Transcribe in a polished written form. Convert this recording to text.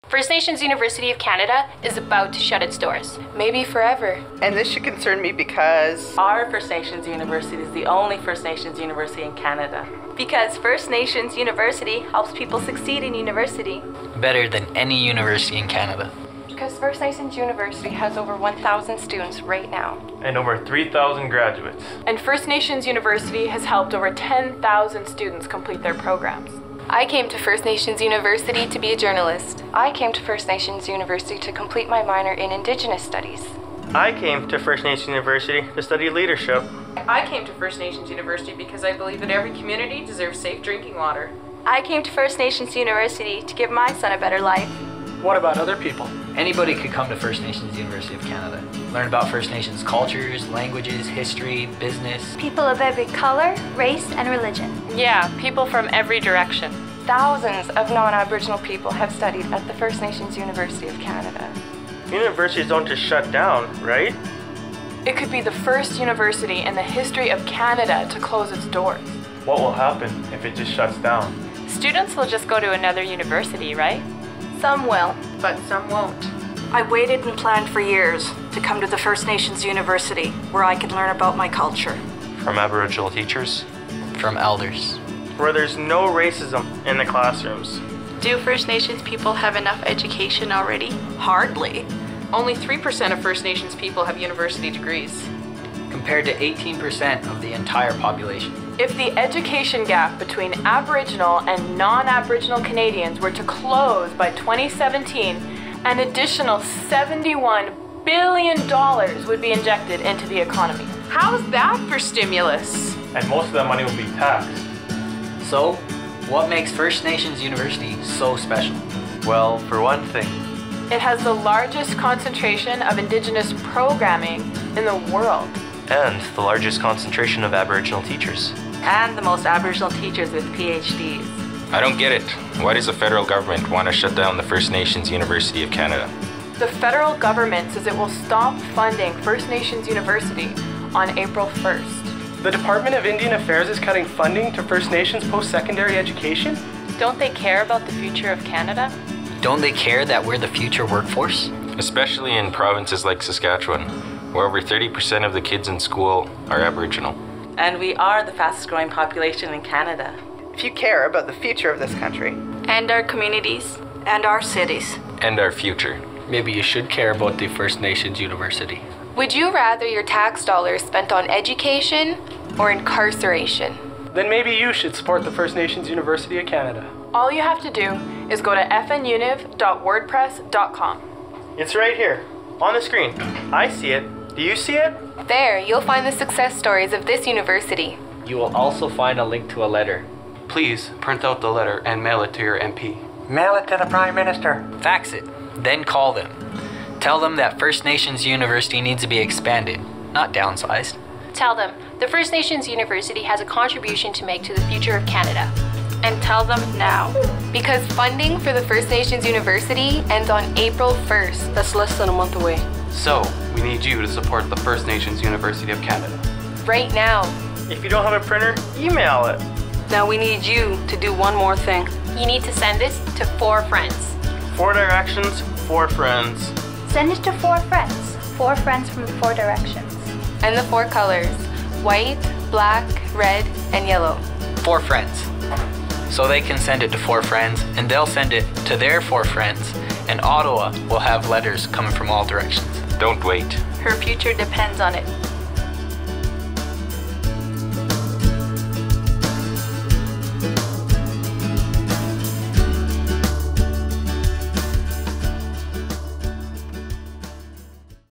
First Nations University of Canada is about to shut its doors. Maybe forever. And this should concern me because our First Nations University is the only First Nations university in Canada. Because First Nations University helps people succeed in university. Better than any university in Canada. Because First Nations University has over 1,000 students right now. And over 3,000 graduates. And First Nations University has helped over 10,000 students complete their programs. I came to First Nations University to be a journalist. I came to First Nations University to complete my minor in Indigenous Studies. I came to First Nations University to study leadership. I came to First Nations University because I believe that every community deserves safe drinking water. I came to First Nations University to give my son a better life. What about other people? Anybody could come to First Nations University of Canada. Learn about First Nations cultures, languages, history, business. People of every color, race, and religion. Yeah, people from every direction. Thousands of non-Aboriginal people have studied at the First Nations University of Canada. Universities don't just shut down, right? It could be the first university in the history of Canada to close its doors. What will happen if it just shuts down? Students will just go to another university, right? Some will, but some won't. I waited and planned for years to come to the First Nations University where I could learn about my culture. From Aboriginal teachers? From elders. Where there's no racism in the classrooms. Do First Nations people have enough education already? Hardly. Only 3% of First Nations people have university degrees. Compared to 18% of the entire population. If the education gap between Aboriginal and non-Aboriginal Canadians were to close by 2017, an additional $71 billion would be injected into the economy. How's that for stimulus? And most of that money will be taxed. So, what makes First Nations University so special? Well, for one thing, it has the largest concentration of Indigenous programming in the world. And the largest concentration of Aboriginal teachers. And the most Aboriginal teachers with PhDs. I don't get it. Why does the federal government want to shut down the First Nations University of Canada? The federal government says it will stop funding First Nations University on April 1st. The Department of Indian Affairs is cutting funding to First Nations post-secondary education? Don't they care about the future of Canada? Don't they care that we're the future workforce? Especially in provinces like Saskatchewan, where over 30% of the kids in school are Aboriginal. And we are the fastest growing population in Canada. If you care about the future of this country. And our communities. And our cities. And our future. Maybe you should care about the First Nations University. Would you rather your tax dollars spent on education or incarceration? Then maybe you should support the First Nations University of Canada. All you have to do is go to fnuniv.wordpress.com. It's right here, on the screen. I see it. Do you see it? There, you'll find the success stories of this university. You will also find a link to a letter. Please print out the letter and mail it to your MP. Mail it to the Prime Minister. Fax it, then call them. Tell them that First Nations University needs to be expanded, not downsized. Tell them the First Nations University has a contribution to make to the future of Canada. And tell them now. Because funding for the First Nations University ends on April 1st. That's less than a month away. So, we need you to support the First Nations University of Canada. Right now. If you don't have a printer, email it. Now we need you to do one more thing. You need to send this to 4 friends. 4 directions, 4 friends. Send it to 4 friends. 4 friends from the 4 directions. And the 4 colors. White, black, red, and yellow. 4 friends. So they can send it to 4 friends, and they'll send it to their 4 friends, and Ottawa will have letters coming from all directions. Don't wait. Her future depends on it.